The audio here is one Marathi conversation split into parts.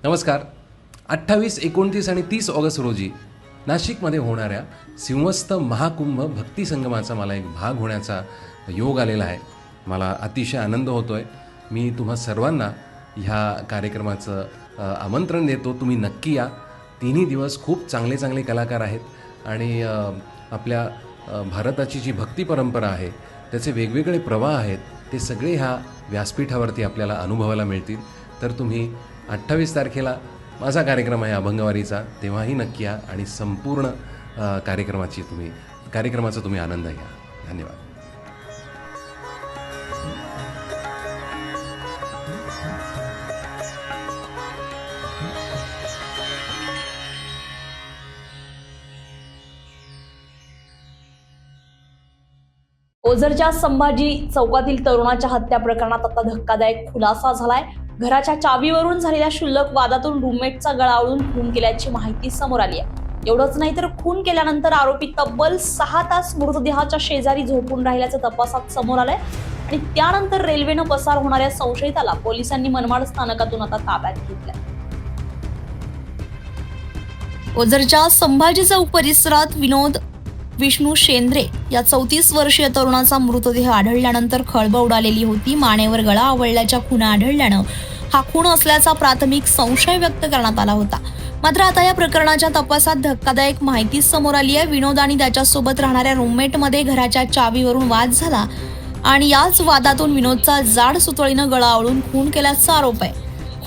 नमस्कार. 28, 29 आणि 30 ऑगस्ट रोजी नाशिकमध्ये होणाऱ्या सिंहस्थ महाकुंभ भक्ती संगमाचा मला एक भाग होण्याचा योग आलेला आहे. मला अतिशय आनंद होतो आहे. मी तुम्हा सर्वांना ह्या कार्यक्रमाचं आमंत्रण देतो. तुम्ही नक्की या. तिन्ही दिवस खूप चांगले चांगले कलाकार आहेत आणि आपल्या भारताची जी भक्ती परंपरा आहे त्याचे वेगवेगळे प्रवाह आहेत ते सगळे ह्या व्यासपीठावरती आपल्याला अनुभवायला मिळतील. तर तुम्ही 28 तारखेला माझा कार्यक्रम आहे अभंगवारीचा, तेव्हाही नक्की या आणि संपूर्ण कार्यक्रमाचा तुम्ही आनंद घ्या. धन्यवाद. ओझरच्या संभाजी चौकातील तरुणाच्या हत्या प्रकरणात आता धक्कादायक खुलासा झालाय. घराच्या चावीवरून झालेल्या क्षुल्लक वादातून रूममेटचा गळा आवळून खून केल्याची माहिती समोर आली आहे. एवढंच नाही तर खून केल्यानंतर आरोपी तब्बल 6 तास मृतदेहाच्या शेजारी झोपून राहिल्याचं तपासात समोर आलंय आणि त्यानंतर रेल्वेनं पसार होणाऱ्या संशयिताला पोलिसांनी मनमाड स्थानकातून आता ताब्यात घेतलंय. ओझरच्या संभाजी चौक परिसरात विनोद विष्णू शेंद्रे या 34 वर्षीय तरुणाचा मृतदेह आढळल्यानंतर खळबळ उडालेली होती. मानेवर गळा आवळल्याच्या खुणा आढळल्यानं हा खून असल्याचा प्राथमिक संशय व्यक्त करण्यात आला होता. मात्र आता या प्रकरणाच्या तपासात धक्कादायक माहिती समोर आली आहे. विनोद आणि त्याच्यासोबत राहणाऱ्या रूममेटमध्ये घराच्या चावीवरून वाद झाला आणि याच वादातून विनोदचा जाड सुतळीनं गळा आवळून खून केल्याचा आरोप आहे.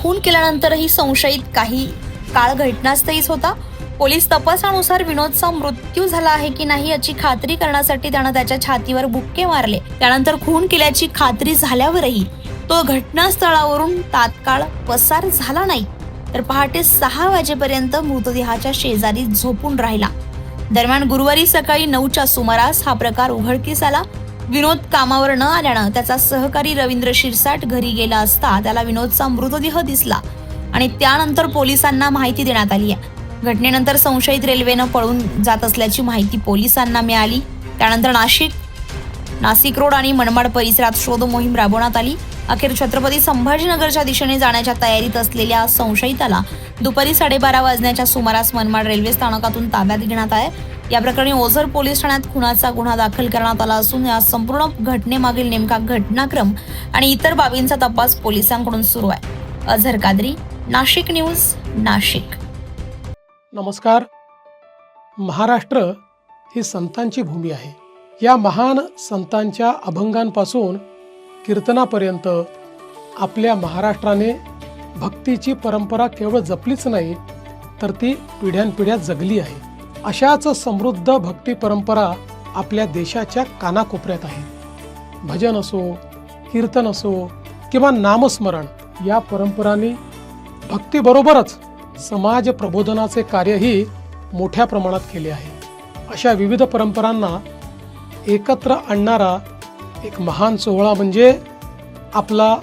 खून केल्यानंतरही संशयित काही काळ घटनास्थळीच होता. पोलीस तपासानुसार विनोदचा मृत्यू झाला आहे की नाही याची खात्री करण्यासाठी त्यानं त्याच्या छातीवर बुक्के मारले. त्यानंतर खून केल्याची खात्री झाल्यावरही तो घटनास्थळावरून तात्काळ पसार झाला नाही, तर पहाटे 6 वाजेपर्यंत मृतदेहाच्या शेजारी झोपून राहिला. दरम्यान गुरुवारी सकाळी 9च्या सुमारास हा प्रकार उघडकीस आला. विनोद कामावर न आल्यानं त्याचा सहकारी रवींद्र शिरसाट घरी गेला असता त्याला विनोदचा मृतदेह दिसला आणि त्यानंतर पोलिसांना माहिती देण्यात आली आहे. घटनेनंतर संशयित रेल्वेनं पळून जात असल्याची माहिती पोलिसांना मिळाली. त्यानंतर नाशिक रोड आणि मनमाड परिसरात शोध मोहीम राबवण्यात आली. अखेर छत्रपती संभाजीनगरच्या दिशेने जाण्याच्या तयारीत असलेल्या संशयिताला दुपारी 12:30 वाजण्याच्या सुमारास मनमाड रेल्वे स्थानकातून ताब्यात घेण्यात आहे. या प्रकरणी ओझर पोलीस ठाण्यात खुनाचा गुन्हा दाखल करण्यात आला असून या संपूर्ण घटनेमागील नेमका घटनाक्रम आणि इतर बाबींचा तपास पोलिसांकडून सुरू आहे. अझर कादरी, नाशिक न्यूज, नाशिक. नमस्कार. महाराष्ट्र ही संतांची भूमी आहे. या महान संतांच्या अभंगांपासून कीर्तनापर्यंत आपल्या महाराष्ट्राने भक्तीची परंपरा केवळ जपलीच नाही तर ती पिढ्यानपिढ्या जगली आहे. अशाच समृद्ध भक्ती परंपरा आपल्या देशाच्या कानाकोपऱ्यात आहे. भजन असो, कीर्तन असो किंवा नामस्मरण या परंपरांनी भक्तीबरोबरच समाज प्रबोधनाचे कार्यही मोठ्या प्रमाणात केले आहे. अशा विविध परंपरांना एकत्र आणणारा एक महान सोहळा म्हणजे आपला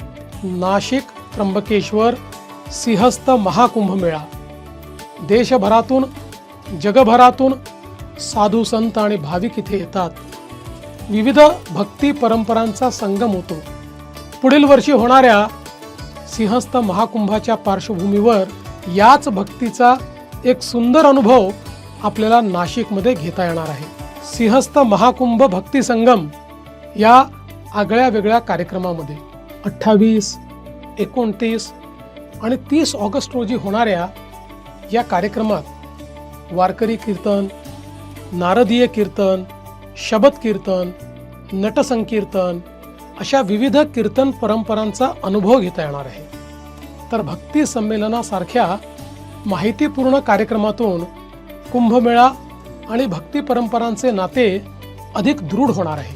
नाशिक त्र्यंबकेश्वर सिंहस्थ महाकुंभ मेळा. देशभरातून जगभरातून साधू संत आणि भाविक इथे येतात. विविध भक्ती परंपरांचा संगम होतो. पुढील वर्षी होणाऱ्या सिंहस्थ महाकुंभाच्या पार्श्वभूमीवर याच भक्तीचा एक सुंदर अनुभव आपल्याला नाशिकमध्ये घेता येणार आहे. सिंहस्थ महाकुंभ भक्ती संगम या आगळ्या वेगळ्या कार्यक्रमामध्ये 28, 29 आणि 30 ऑगस्ट रोजी होणाऱ्या या कार्यक्रमात वारकरी कीर्तन, नारदीय कीर्तन, शबद कीर्तन, नटसंकीर्तन अशा विविध कीर्तन परंपरांचा अनुभव घेता येणार आहे. तर भक्ती संमेलनासारख्या माहितीपूर्ण कार्यक्रमातून कुंभमेळा आणि भक्ती परंपरांचे नाते अधिक दृढ होणार आहे.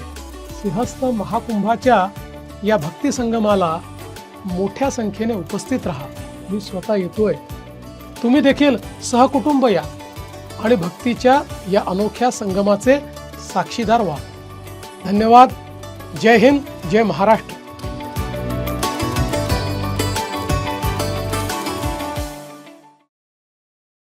सिंहस्थ महाकुंभाच्या या भक्ती संगमाला मोठ्या संख्येने उपस्थित राहा. मी स्वतः येतोय. तुम्ही देखील सहकुटुंब या आणि भक्तीच्या या अनोख्या संगमाचे साक्षीदार व्हा. धन्यवाद. जय हिंद, जय महाराष्ट्र.